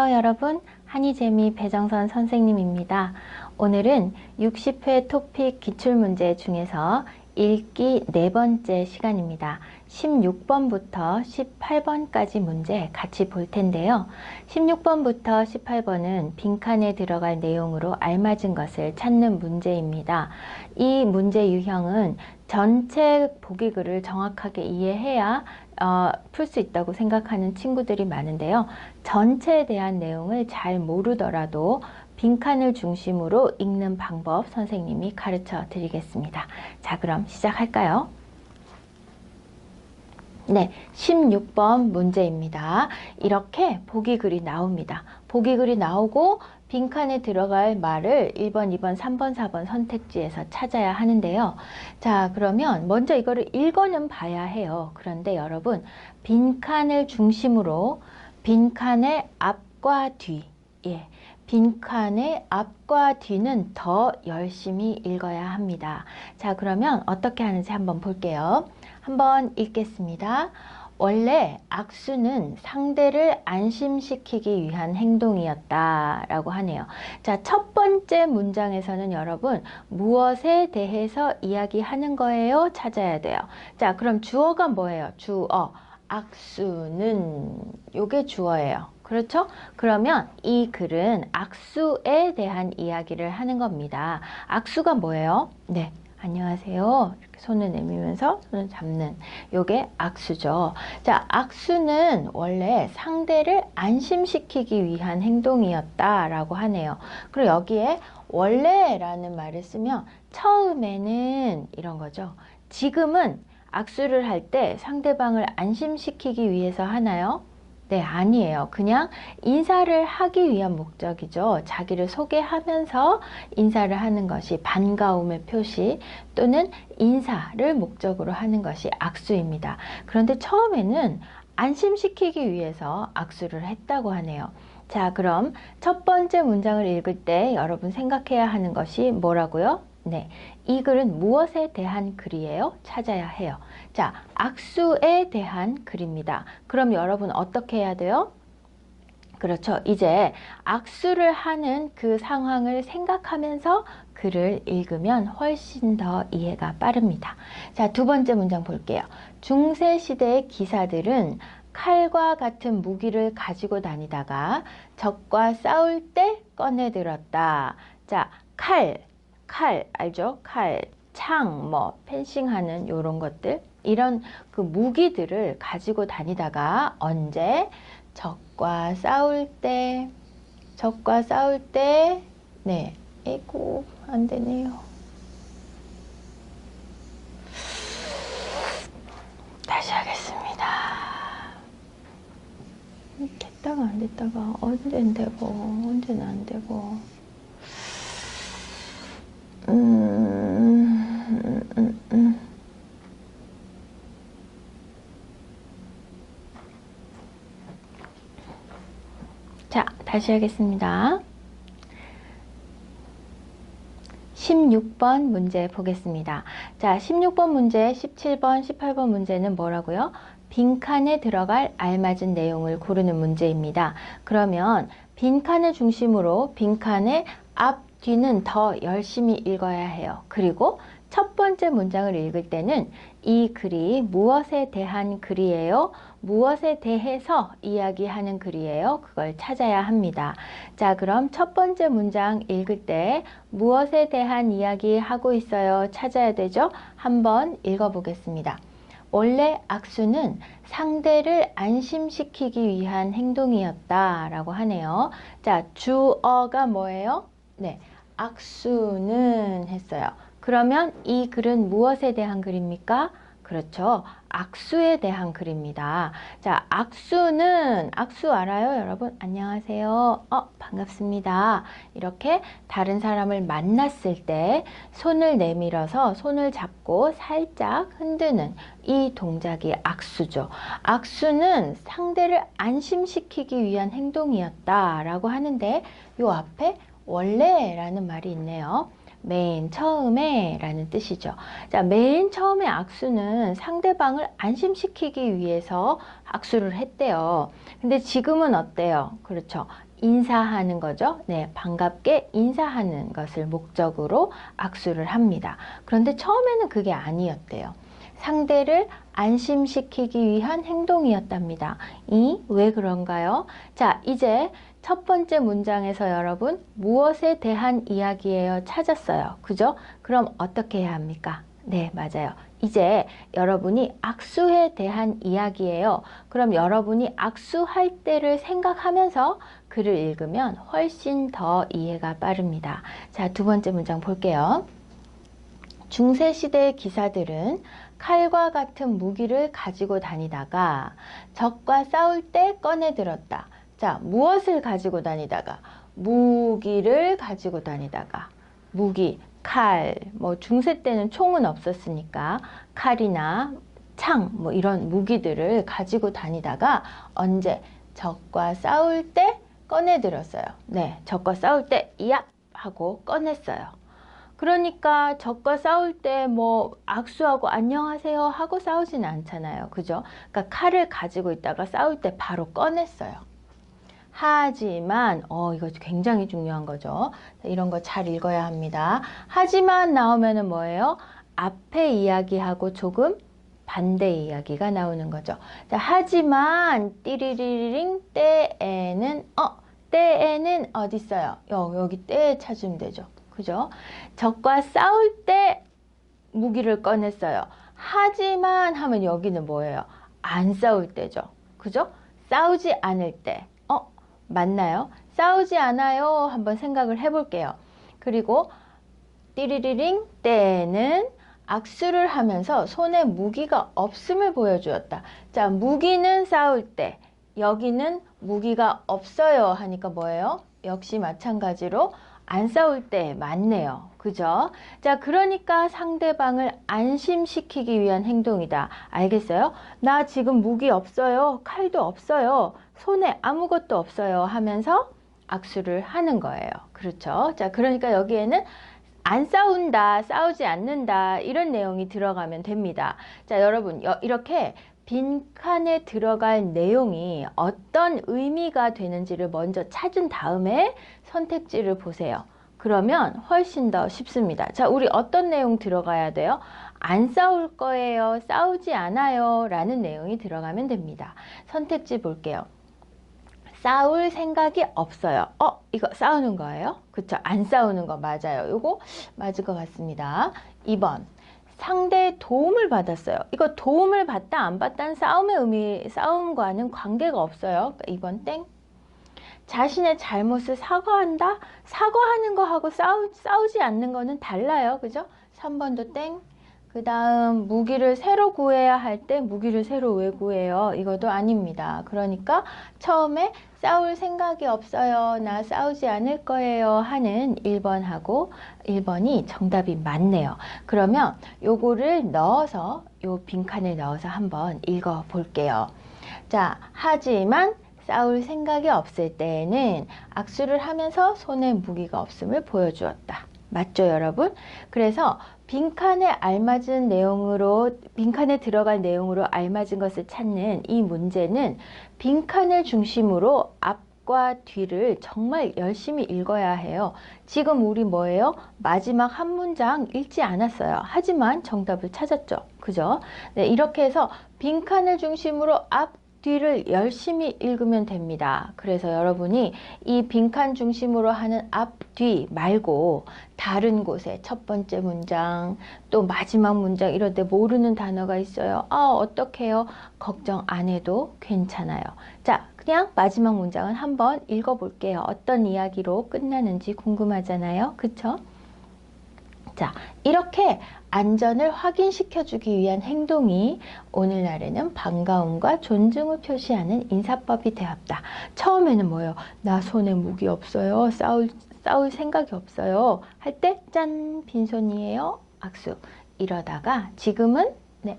안녕하세요 여러분, 한이재미 배정선 선생님입니다. 오늘은 60회 토픽 기출문제 중에서 읽기 네 번째 시간입니다. 16번부터 18번까지 문제 같이 볼 텐데요. 16번부터 18번은 빈칸에 들어갈 내용으로 알맞은 것을 찾는 문제입니다. 이 문제 유형은 전체 보기글을 정확하게 이해해야 풀 수 있다고 생각하는 친구들이 많은데요. 전체에 대한 내용을 잘 모르더라도 빈칸을 중심으로 읽는 방법 선생님이 가르쳐 드리겠습니다. 자, 그럼 시작할까요? 네, 16번 문제입니다. 이렇게 보기글이 나옵니다. 보기글이 나오고 빈칸에 들어갈 말을 1번, 2번, 3번, 4번 선택지에서 찾아야 하는데요. 자, 그러면 먼저 이거를 읽어는 봐야 해요. 그런데 여러분, 빈칸을 중심으로 빈칸의 앞과 뒤, 빈칸의 앞과 뒤는 더 열심히 읽어야 합니다. 자, 그러면 어떻게 하는지 한번 볼게요. 한번 읽겠습니다. 원래 악수는 상대를 안심시키기 위한 행동이었다 라고 하네요. 자, 첫 번째 문장에서는 여러분 무엇에 대해서 이야기하는 거예요? 찾아야 돼요. 자, 그럼 주어가 뭐예요? 주어. 악수는 요게 주어예요. 그렇죠? 그러면 이 글은 악수에 대한 이야기를 하는 겁니다. 악수가 뭐예요? 네. 안녕하세요. 이렇게 손을 내밀면서 손을 잡는 요게 악수죠. 자, 악수는 원래 상대를 안심시키기 위한 행동이었다라고 하네요. 그리고 여기에 원래라는 말을 쓰면 처음에는 이런 거죠. 지금은 악수를 할 때 상대방을 안심시키기 위해서 하나요? 네, 아니에요. 그냥 인사를 하기 위한 목적이죠. 자기를 소개하면서 인사를 하는 것이 반가움의 표시 또는 인사를 목적으로 하는 것이 악수입니다. 그런데 처음에는 안심시키기 위해서 악수를 했다고 하네요. 자, 그럼 첫 번째 문장을 읽을 때 여러분 생각해야 하는 것이 뭐라고요? 네, 이 글은 무엇에 대한 글이에요? 찾아야 해요. 자, 악수에 대한 글입니다. 그럼 여러분 어떻게 해야 돼요? 그렇죠. 이제 악수를 하는 그 상황을 생각하면서 글을 읽으면 훨씬 더 이해가 빠릅니다. 자, 두 번째 문장 볼게요. 중세시대의 기사들은 칼과 같은 무기를 가지고 다니다가 적과 싸울 때 꺼내들었다. 자, 칼 알죠? 칼, 창, 펜싱하는 요런 것들, 이런 그 무기들을 가지고 다니다가 언제? 적과 싸울 때, 네, 에이구, 안 되네요. 다시 하겠습니다. 됐다가 안 됐다가 언제는 되고, 언제는 안 되고. 자, 다시 하겠습니다. 16번 문제 보겠습니다. 자, 16번 문제, 17번, 18번 문제는 뭐라고요? 빈칸에 들어갈 알맞은 내용을 고르는 문제입니다. 그러면 빈칸을 중심으로 빈칸의 앞, 뒤는 더 열심히 읽어야 해요. 그리고 첫 번째 문장을 읽을 때는 이 글이 무엇에 대한 글이에요? 무엇에 대해서 이야기하는 글이에요? 그걸 찾아야 합니다. 자, 그럼 첫 번째 문장 읽을 때 무엇에 대한 이야기 하고 있어요? 찾아야 되죠? 한번 읽어보겠습니다. 원래 악수는 상대를 안심시키기 위한 행동이었다 라고 하네요. 자, 주어가 뭐예요? 네, 악수는 했어요. 그러면 이 글은 무엇에 대한 글입니까? 그렇죠. 악수에 대한 글입니다. 자, 악수는, 악수 알아요, 여러분? 안녕하세요. 반갑습니다. 이렇게 다른 사람을 만났을 때 손을 내밀어서 손을 잡고 살짝 흔드는 이 동작이 악수죠. 악수는 상대를 안심시키기 위한 행동이었다라고 하는데 요 앞에 원래라는 말이 있네요. 맨 처음에 라는 뜻이죠. 자, 맨 처음에 악수는 상대방을 안심시키기 위해서 악수를 했대요. 근데 지금은 어때요? 그렇죠. 인사하는 거죠. 네, 반갑게 인사하는 것을 목적으로 악수를 합니다. 그런데 처음에는 그게 아니었대요. 상대를 안심시키기 위한 행동이었답니다. 왜 그런가요? 자, 이제 첫 번째 문장에서 여러분 무엇에 대한 이야기예요? 찾았어요. 그죠? 그럼 어떻게 해야 합니까? 네, 맞아요. 이제 여러분이 악수에 대한 이야기예요. 그럼 여러분이 악수할 때를 생각하면서 글을 읽으면 훨씬 더 이해가 빠릅니다. 자, 두 번째 문장 볼게요. 중세시대의 기사들은 칼과 같은 무기를 가지고 다니다가 적과 싸울 때 꺼내 들었다. 자, 무엇을 가지고 다니다가? 무기를 가지고 다니다가. 무기, 칼, 뭐 중세 때는 총은 없었으니까 칼이나 창, 뭐 이런 무기들을 가지고 다니다가 언제? 적과 싸울 때 꺼내 들었어요. 네, 적과 싸울 때 이야! 하고 꺼냈어요. 그러니까 적과 싸울 때 뭐 악수하고 안녕하세요 하고 싸우지는 않잖아요. 그죠? 그러니까 칼을 가지고 있다가 싸울 때 바로 꺼냈어요. 하지만 이거 굉장히 중요한 거죠. 이런 거 잘 읽어야 합니다. 하지만 나오면은 뭐예요? 앞에 이야기하고 조금 반대 이야기가 나오는 거죠. 자, 하지만 띠리리링 때에는 어디 있어요? 여기 때에 찾으면 되죠. 그죠? 적과 싸울 때 무기를 꺼냈어요. 하지만 하면 여기는 뭐예요? 안 싸울 때죠. 그죠? 싸우지 않을 때. 맞나요? 싸우지 않아요. 한번 생각을 해볼게요. 그리고 띠리리링 때에는 악수를 하면서 손에 무기가 없음을 보여주었다. 자, 무기는 싸울 때, 여기는 무기가 없어요 하니까 뭐예요? 역시 마찬가지로 안 싸울 때 맞네요. 그죠? 자, 그러니까 상대방을 안심시키기 위한 행동이다. 알겠어요? 나 지금 무기 없어요. 칼도 없어요. 손에 아무것도 없어요 하면서 악수를 하는 거예요. 그렇죠? 자, 그러니까 여기에는 안 싸운다, 싸우지 않는다 이런 내용이 들어가면 됩니다. 자, 여러분 이렇게 빈칸에 들어갈 내용이 어떤 의미가 되는지를 먼저 찾은 다음에 선택지를 보세요. 그러면 훨씬 더 쉽습니다. 자, 우리 어떤 내용 들어가야 돼요? 안 싸울 거예요. 싸우지 않아요. 라는 내용이 들어가면 됩니다. 선택지 볼게요. 싸울 생각이 없어요. 이거 싸우는 거예요? 그쵸? 안 싸우는 거 맞아요. 이거 맞을 것 같습니다. 2번. 상대의 도움을 받았어요. 이거 도움을 받다 안 받다는 싸움과는 관계가 없어요. 2번 땡. 자신의 잘못을 사과한다? 사과하는 거하고 싸우지 않는 거는 달라요. 그죠? 3번도 땡. 그 다음 무기를 새로 구해야 할 때 무기를 새로 왜 구해요? 이것도 아닙니다. 그러니까 처음에 싸울 생각이 없어요. 나 싸우지 않을 거예요. 하는 1번하고 1번이 정답이 맞네요. 그러면 요거를 넣어서 요 빈칸을 넣어서 한번 읽어 볼게요. 자, 하지만 싸울 생각이 없을 때에는 악수를 하면서 손에 무기가 없음을 보여주었다. 맞죠, 여러분? 그래서 빈칸에 알맞은 내용으로, 빈칸에 들어갈 내용으로 알맞은 것을 찾는 이 문제는 빈칸을 중심으로 앞과 뒤를 정말 열심히 읽어야 해요. 지금 우리 뭐예요? 마지막 한 문장 읽지 않았어요. 하지만 정답을 찾았죠. 그죠? 네, 이렇게 해서 빈칸을 중심으로 앞, 뒤를 열심히 읽으면 됩니다. 그래서 여러분이 이 빈칸 중심으로 하는 앞, 뒤 말고 다른 곳에 첫 번째 문장, 또 마지막 문장 이럴 때 모르는 단어가 있어요. 어떡해요? 걱정 안 해도 괜찮아요. 자, 그냥 마지막 문장은 한번 읽어볼게요. 어떤 이야기로 끝나는지 궁금하잖아요. 그쵸? 자, 이렇게 안전을 확인시켜주기 위한 행동이 오늘날에는 반가움과 존중을 표시하는 인사법이 되었다. 처음에는 뭐예요? 나 손에 무기 없어요. 싸울 생각이 없어요. 할 때 짠! 빈손이에요. 악수. 이러다가 지금은 네,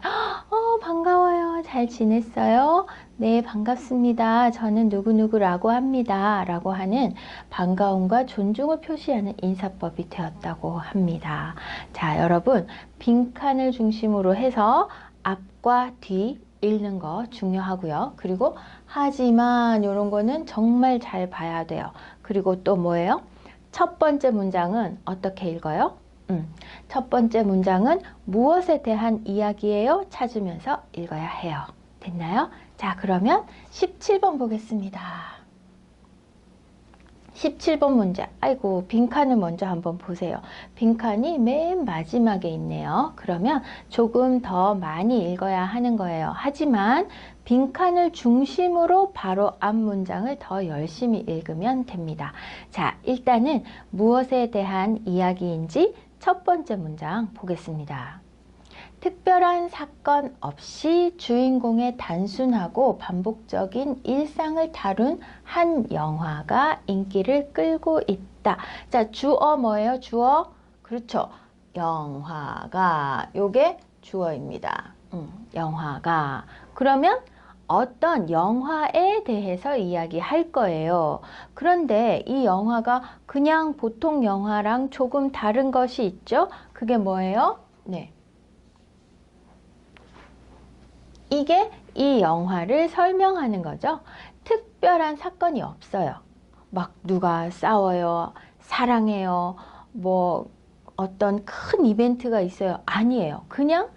반가워요. 잘 지냈어요? 네, 반갑습니다. 저는 누구누구라고 합니다. 라고 하는 반가움과 존중을 표시하는 인사법이 되었다고 합니다. 자, 여러분, 빈칸을 중심으로 해서 앞과 뒤 읽는 거 중요하고요. 그리고 하지만 이런 거는 정말 잘 봐야 돼요. 그리고 또 뭐예요? 첫 번째 문장은 어떻게 읽어요? 첫 번째 문장은 무엇에 대한 이야기예요? 찾으면서 읽어야 해요. 됐나요? 자, 그러면 17번 보겠습니다. 17번 문제. 아이고, 빈칸을 먼저 한번 보세요. 빈칸이 맨 마지막에 있네요. 그러면 조금 더 많이 읽어야 하는 거예요. 하지만 빈칸을 중심으로 바로 앞 문장을 더 열심히 읽으면 됩니다. 자, 일단은 무엇에 대한 이야기인지 첫 번째 문장 보겠습니다. 특별한 사건 없이 주인공의 단순하고 반복적인 일상을 다룬 한 영화가 인기를 끌고 있다. 자, 주어 뭐예요? 주어? 그렇죠. 영화가. 요게 주어입니다. 영화가. 그러면 어떤 영화에 대해서 이야기할 거예요. 그런데 이 영화가 그냥 보통 영화랑 조금 다른 것이 있죠? 그게 뭐예요? 네. 이게 이 영화를 설명하는 거죠. 특별한 사건이 없어요. 막 누가 싸워요, 사랑해요, 뭐 어떤 큰 이벤트가 있어요. 아니에요. 그냥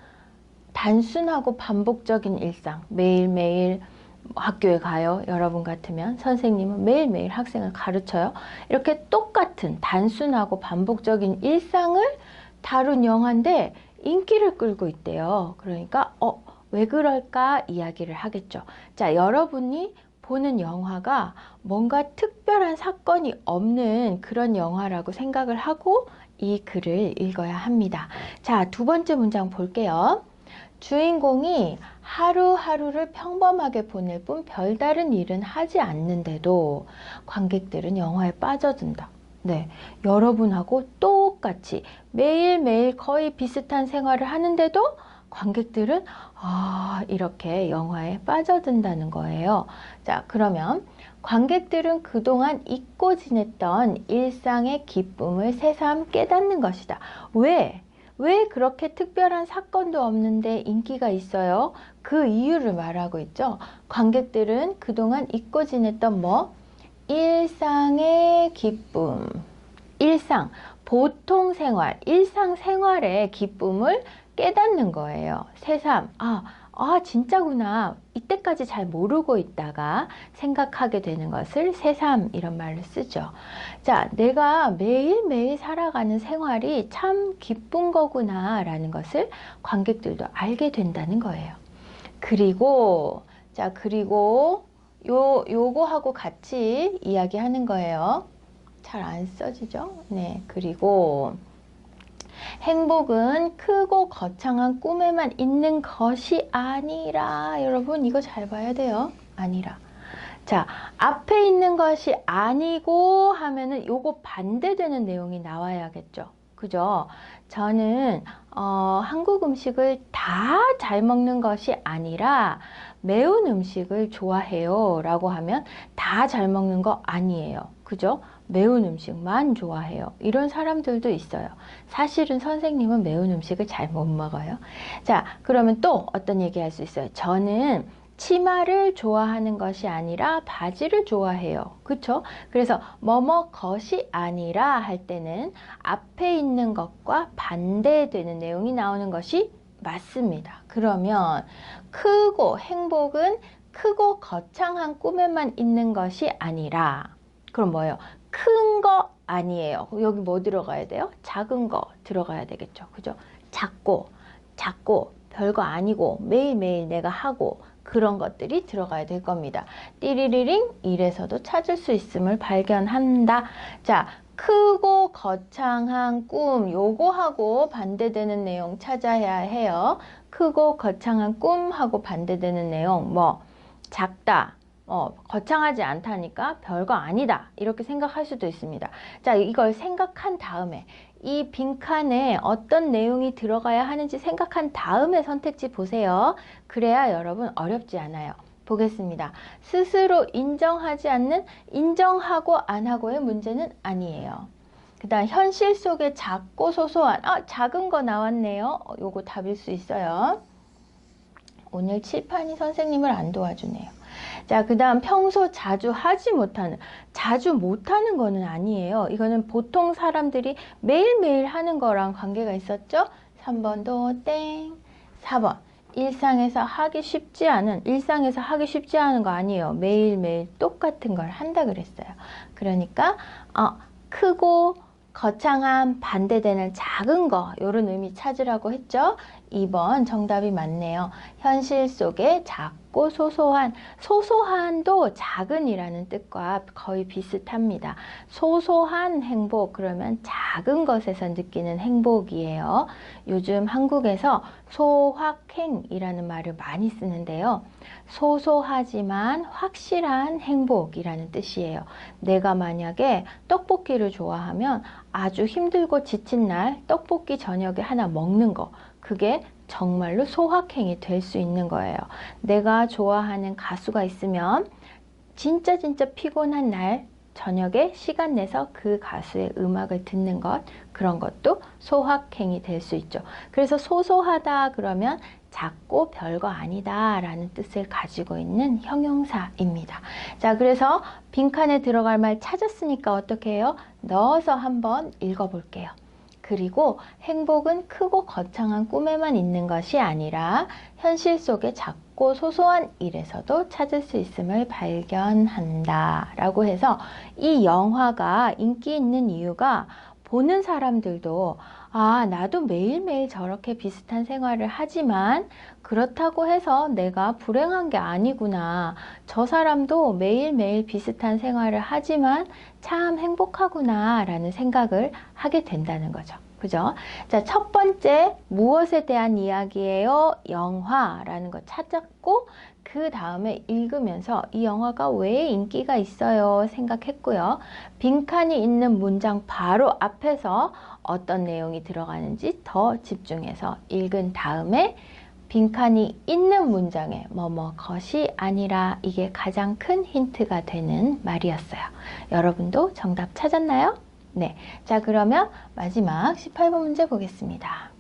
단순하고 반복적인 일상. 매일매일 학교에 가요. 여러분 같으면 선생님은 매일매일 학생을 가르쳐요. 이렇게 똑같은 단순하고 반복적인 일상을 다룬 영화인데 인기를 끌고 있대요. 그러니까 왜 그럴까 이야기를 하겠죠. 자, 여러분이 보는 영화가 뭔가 특별한 사건이 없는 그런 영화라고 생각을 하고 이 글을 읽어야 합니다. 자, 두 번째 문장 볼게요. 주인공이 하루하루를 평범하게 보낼 뿐 별다른 일은 하지 않는데도 관객들은 영화에 빠져든다. 네, 여러분하고 똑같이 매일매일 거의 비슷한 생활을 하는데도 관객들은 이렇게 영화에 빠져든다는 거예요. 자, 그러면 관객들은 그동안 잊고 지냈던 일상의 기쁨을 새삼 깨닫는 것이다. 왜 그렇게 특별한 사건도 없는데 인기가 있어요? 그 이유를 말하고 있죠. 관객들은 그동안 잊고 지냈던 일상의 기쁨, 보통 생활, 일상생활의 기쁨을 깨닫는 거예요. 새삼, 진짜구나. 이때까지 잘 모르고 있다가 생각하게 되는 것을 새삼 이런 말로 쓰죠. 자, 내가 매일매일 살아가는 생활이 참 기쁜 거구나 라는 것을 관객들도 알게 된다는 거예요. 그리고 요거하고 같이 이야기하는 거예요. 잘 안 써지죠? 네, 그리고 행복은 크고 거창한 꿈에만 있는 것이 아니라, 여러분 이거 잘 봐야 돼요. 아니라. 자, 앞에 있는 것이 아니고 하면은 요거 반대되는 내용이 나와야겠죠. 그죠? 저는 한국 음식을 다 잘 먹는 것이 아니라 매운 음식을 좋아해요 라고 하면 다 잘 먹는 거 아니에요. 그죠? 매운 음식만 좋아해요. 이런 사람들도 있어요. 사실은 선생님은 매운 음식을 잘 못 먹어요. 자, 그러면 또 어떤 얘기 할 수 있어요? 저는 치마를 좋아하는 것이 아니라 바지를 좋아해요. 그쵸? 그래서 뭐뭐 것이 아니라 할 때는 앞에 있는 것과 반대되는 내용이 나오는 것이 맞습니다. 그러면 행복은 크고 거창한 꿈에만 있는 것이 아니라, 그럼 뭐예요? 큰 거 아니에요. 여기 뭐 들어가야 돼요? 작은 거 들어가야 되겠죠. 그죠? 작고 별거 아니고 매일매일 내가 하고 그런 것들이 들어가야 될 겁니다. 띠리리링 이래서도 찾을 수 있음을 발견한다. 자, 크고 거창한 꿈 요거하고 반대되는 내용 찾아야 해요. 크고 거창한 꿈하고 반대되는 내용 작다. 거창하지 않다니까 별거 아니다. 이렇게 생각할 수도 있습니다. 자, 이걸 생각한 다음에 이 빈칸에 어떤 내용이 들어가야 하는지 생각한 다음에 선택지 보세요. 그래야 여러분 어렵지 않아요. 보겠습니다. 스스로 인정하지 않는 인정하고 안 하고의 문제는 아니에요. 그 다음 현실 속에 작고 소소한 작은 거 나왔네요. 요거 답일 수 있어요. 오늘 칠판이 선생님을 안 도와주네요. 자, 그 다음 평소 자주 하지 못하는, 자주 못하는 거는 아니에요. 이거는 보통 사람들이 매일매일 하는 거랑 관계가 있었죠? 3번도 땡. 4번. 일상에서 하기 쉽지 않은 거 아니에요. 매일매일 똑같은 걸 한다 그랬어요. 그러니까 크고 거창한 반대되는 작은 거, 이런 의미 찾으라고 했죠. 2번 정답이 맞네요. 현실 속에 작고 소소한도 작은이라는 뜻과 거의 비슷합니다. 소소한 행복, 그러면 작은 것에서 느끼는 행복이에요. 요즘 한국에서 소확행이라는 말을 많이 쓰는데요. 소소하지만 확실한 행복이라는 뜻이에요. 내가 만약에 떡볶이를 좋아하면 아주 힘들고 지친 날 떡볶이 저녁에 하나 먹는 거, 그게 정말로 소확행이 될 수 있는 거예요. 내가 좋아하는 가수가 있으면 진짜 피곤한 날 저녁에 시간 내서 그 가수의 음악을 듣는 것, 그런 것도 소확행이 될 수 있죠. 그래서 소소하다 그러면 작고 별거 아니다 라는 뜻을 가지고 있는 형용사입니다. 자, 그래서 빈칸에 들어갈 말 찾았으니까 어떻게 해요? 넣어서 한번 읽어볼게요. 그리고 행복은 크고 거창한 꿈에만 있는 것이 아니라 현실 속의 작고 소소한 일에서도 찾을 수 있음을 발견한다 라고 해서 이 영화가 인기 있는 이유가 보는 사람들도 나도 매일매일 저렇게 비슷한 생활을 하지만 그렇다고 해서 내가 불행한 게 아니구나. 저 사람도 매일매일 비슷한 생활을 하지만 참 행복하구나 라는 생각을 하게 된다는 거죠. 그죠? 자, 첫 번째 무엇에 대한 이야기예요? 영화라는 거 찾았고 그 다음에 읽으면서 이 영화가 왜 인기가 있어요? 생각했고요. 빈칸이 있는 문장 바로 앞에서 어떤 내용이 들어가는지 더 집중해서 읽은 다음에 빈칸이 있는 문장에 것이 아니라, 이게 가장 큰 힌트가 되는 말이었어요. 여러분도 정답 찾았나요? 네. 자, 그러면 마지막 18번 문제 보겠습니다.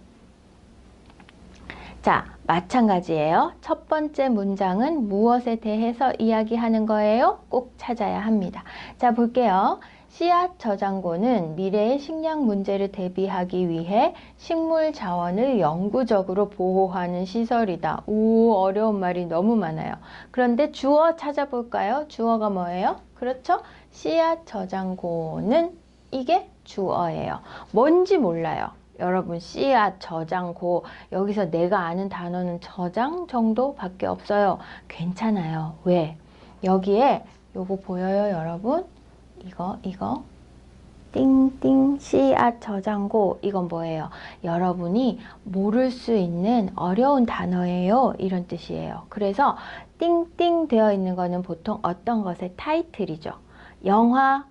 자, 마찬가지예요. 첫 번째 문장은 무엇에 대해서 이야기하는 거예요? 꼭 찾아야 합니다. 자, 볼게요. 씨앗 저장고는 미래의 식량 문제를 대비하기 위해 식물 자원을 영구적으로 보호하는 시설이다. 어려운 말이 너무 많아요. 그런데 주어 찾아볼까요? 주어가 뭐예요? 그렇죠? 씨앗 저장고는 이게 주어예요. 뭔지 몰라요. 여러분, 씨앗, 저장고, 여기서 내가 아는 단어는 저장 정도밖에 없어요. 괜찮아요. 왜? 여기에 요거 보여요, 여러분? 이거 띵띵 씨앗 저장고, 이건 뭐예요? 여러분이 모를 수 있는 어려운 단어예요, 이런 뜻이에요. 그래서 띵띵 되어 있는 거는 보통 어떤 것의 타이틀이죠. 영화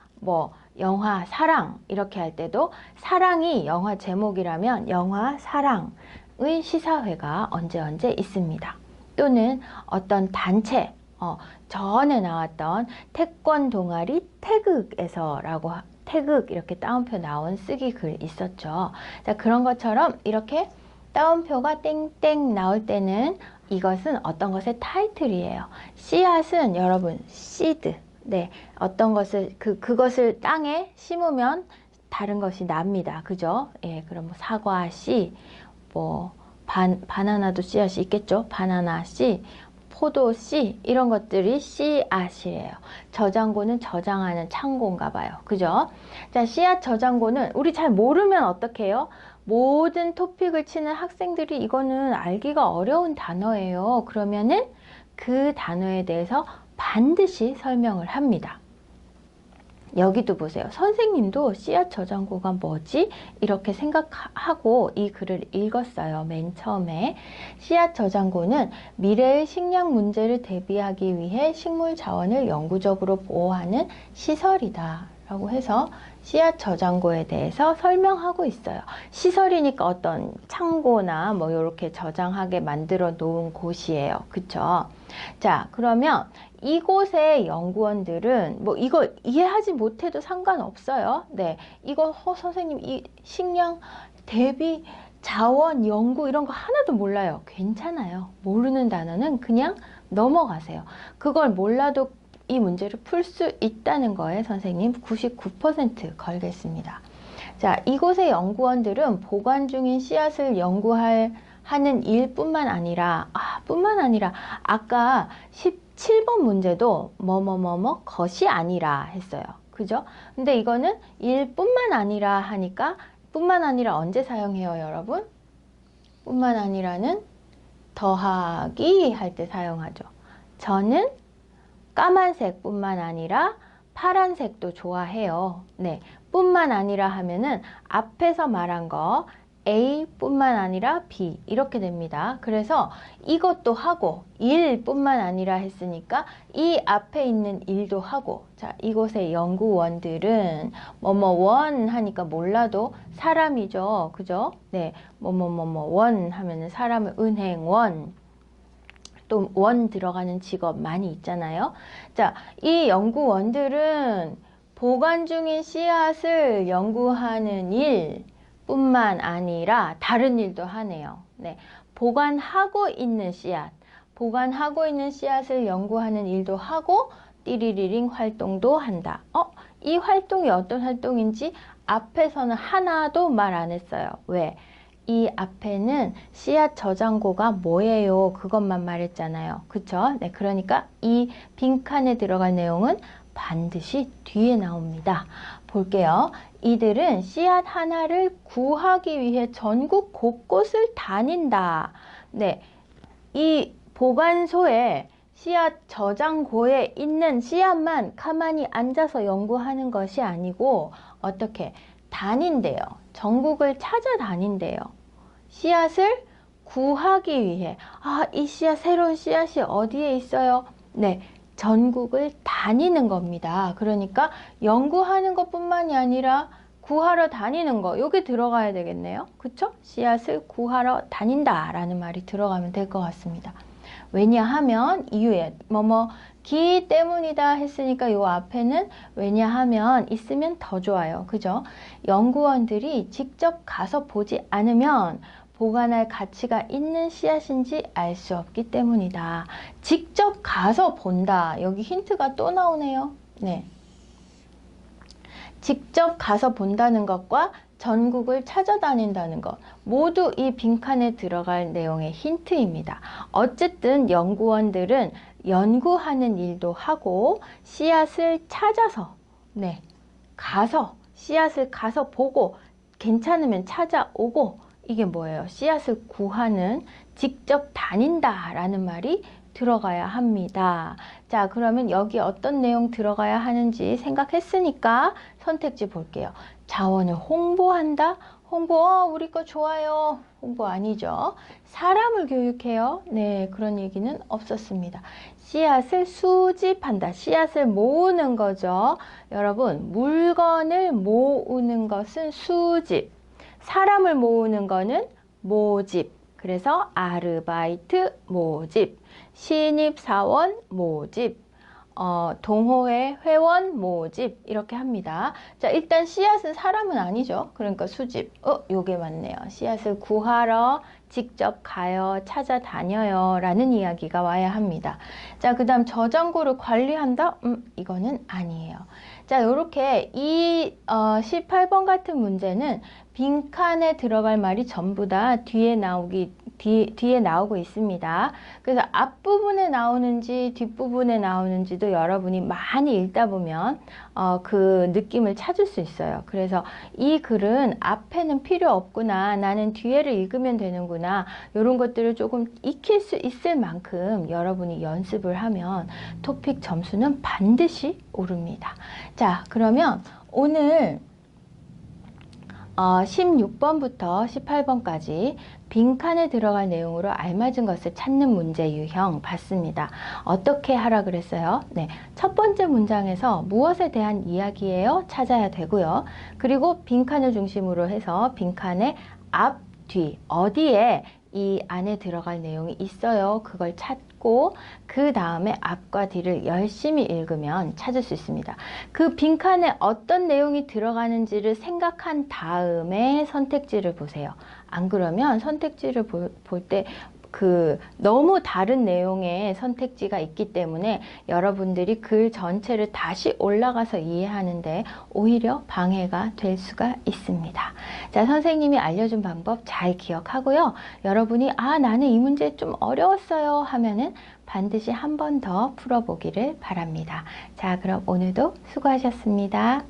사랑 이렇게 할 때도 사랑이 영화 제목이라면 영화 사랑의 시사회가 언제 있습니다. 또는 어떤 단체, 전에 나왔던 태권 동아리 태극에서라고 태극 이렇게 따옴표 나온 쓰기 글 있었죠. 자, 그런 것처럼 이렇게 따옴표가 땡땡 나올 때는 이것은 어떤 것의 타이틀이에요. 씨앗은 여러분 씨드. 네, 어떤 것을 그것을 땅에 심으면 다른 것이 납니다. 그죠? 예, 그럼 사과 씨, 바나나도 씨앗이 있겠죠? 바나나 씨, 포도 씨, 이런 것들이 씨앗이에요. 저장고는 저장하는 창고인가 봐요. 그죠? 자, 씨앗 저장고는 우리 잘 모르면 어떻게 해요? 모든 토픽을 치는 학생들이 이거는 알기가 어려운 단어예요. 그러면은 그 단어에 대해서 반드시 설명을 합니다. 여기도 보세요. 선생님도 씨앗 저장고가 뭐지? 이렇게 생각하고 이 글을 읽었어요. 맨 처음에. 씨앗 저장고는 미래의 식량 문제를 대비하기 위해 식물 자원을 영구적으로 보호하는 시설이다 라고 해서 씨앗 저장고에 대해서 설명하고 있어요. 시설이니까 어떤 창고나 이렇게 저장하게 만들어 놓은 곳이에요. 그쵸? 자, 그러면 이곳의 연구원들은 이거 이해하지 못해도 상관없어요. 네, 이거 선생님 이 식량 대비 자원, 연구 이런 거 하나도 몰라요. 괜찮아요. 모르는 단어는 그냥 넘어가세요. 그걸 몰라도 이 문제를 풀 수 있다는 거에 선생님 99% 걸겠습니다. 자, 이곳의 연구원들은 보관 중인 씨앗을 하는 일뿐만 아니라 아까 17번 문제도 것이 아니라 했어요. 그죠? 근데 이거는 일뿐만 아니라 하니까 뿐만 아니라 언제 사용해요, 여러분? 뿐만 아니라는 더하기 할 때 사용하죠. 저는 까만색 뿐만 아니라 파란색도 좋아해요. 네, 뿐만 아니라 하면은 앞에서 말한 거 A 뿐만 아니라 B 이렇게 됩니다. 그래서 이것도 하고 일 뿐만 아니라 했으니까 이 앞에 있는 일도 하고, 자, 이곳의 연구원들은 원 하니까 몰라도 사람이죠. 그죠? 네, 원 하면은 사람은 은행원, 또 원 들어가는 직업 많이 있잖아요. 자, 이 연구원들은 보관 중인 씨앗을 연구하는 일 뿐만 아니라 다른 일도 하네요. 네, 보관하고 있는 씨앗을 연구하는 일도 하고 띠리리링 활동도 한다. 이 활동이 어떤 활동인지 앞에서는 하나도 말 안 했어요. 왜? 이 앞에는 씨앗 저장고가 뭐예요? 그것만 말했잖아요. 그쵸? 네, 그러니까 이 빈칸에 들어갈 내용은 반드시 뒤에 나옵니다. 볼게요. 이들은 씨앗 하나를 구하기 위해 전국 곳곳을 다닌다. 네, 이 보관소에 씨앗 저장고에 있는 씨앗만 가만히 앉아서 연구하는 것이 아니고 어떻게 다닌대요. 전국을 찾아다닌대요. 씨앗을 구하기 위해. 이 씨앗, 새로운 씨앗이 어디에 있어요? 네, 전국을 다니는 겁니다. 그러니까 연구하는 것뿐만이 아니라 구하러 다니는 거, 여기 들어가야 되겠네요. 그쵸? 씨앗을 구하러 다닌다라는 말이 들어가면 될 것 같습니다. 왜냐하면 이유에 기 때문이다 했으니까 요 앞에는 왜냐하면 있으면 더 좋아요. 그죠? 연구원들이 직접 가서 보지 않으면 보관할 가치가 있는 씨앗인지 알 수 없기 때문이다. 직접 가서 본다. 여기 힌트가 또 나오네요. 네. 직접 가서 본다는 것과 전국을 찾아다닌다는 것, 모두 이 빈칸에 들어갈 내용의 힌트입니다. 어쨌든 연구원들은 연구하는 일도 하고 씨앗을 찾아서, 네, 씨앗을 가서 보고 괜찮으면 찾아오고, 이게 뭐예요? 씨앗을 구하는, 직접 다닌다라는 말이 들어가야 합니다. 자, 그러면 여기 어떤 내용 들어가야 하는지 생각했으니까 선택지 볼게요. 자원을 홍보한다? 우리 거 좋아요. 홍보 아니죠. 사람을 교육해요. 네, 그런 얘기는 없었습니다. 씨앗을 수집한다. 씨앗을 모으는 거죠. 여러분, 물건을 모으는 것은 수집. 사람을 모으는 거는 모집. 그래서 아르바이트 모집, 신입사원 모집, 동호회 회원 모집 이렇게 합니다. 자, 일단 씨앗은 사람은 아니죠. 그러니까 수집. 요게 맞네요. 씨앗을 구하러 직접 가요, 찾아다녀요 라는 이야기가 와야 합니다. 자, 그 다음 저장고를 관리한다? 이거는 아니에요. 자, 요렇게 이 18번 같은 문제는 빈칸에 들어갈 말이 전부 다 뒤에 나오고 있습니다. 그래서 앞부분에 나오는지 뒷부분에 나오는지도 여러분이 많이 읽다 보면 그 느낌을 찾을 수 있어요. 그래서 이 글은 앞에는 필요 없구나, 나는 뒤에를 읽으면 되는구나, 이런 것들을 조금 익힐 수 있을 만큼 여러분이 연습을 하면 토픽 점수는 반드시 오릅니다. 자, 그러면 오늘 16번부터 18번까지 빈칸에 들어갈 내용으로 알맞은 것을 찾는 문제 유형 봤습니다. 어떻게 하라 그랬어요? 네, 첫 번째 문장에서 무엇에 대한 이야기예요? 찾아야 되고요. 그리고 빈칸을 중심으로 해서 빈칸의 앞, 뒤, 어디에 이 안에 들어갈 내용이 있어요. 그걸 찾고 그 다음에 앞과 뒤를 열심히 읽으면 찾을 수 있습니다. 그 빈칸에 어떤 내용이 들어가는지를 생각한 다음에 선택지를 보세요. 안 그러면 선택지를 볼 때 너무 다른 내용의 선택지가 있기 때문에 여러분들이 글 전체를 다시 올라가서 이해하는데 오히려 방해가 될 수가 있습니다. 자, 선생님이 알려준 방법 잘 기억하고요. 여러분이 나는 이 문제 좀 어려웠어요 하면은 반드시 한 번 더 풀어보기를 바랍니다. 자, 그럼 오늘도 수고하셨습니다.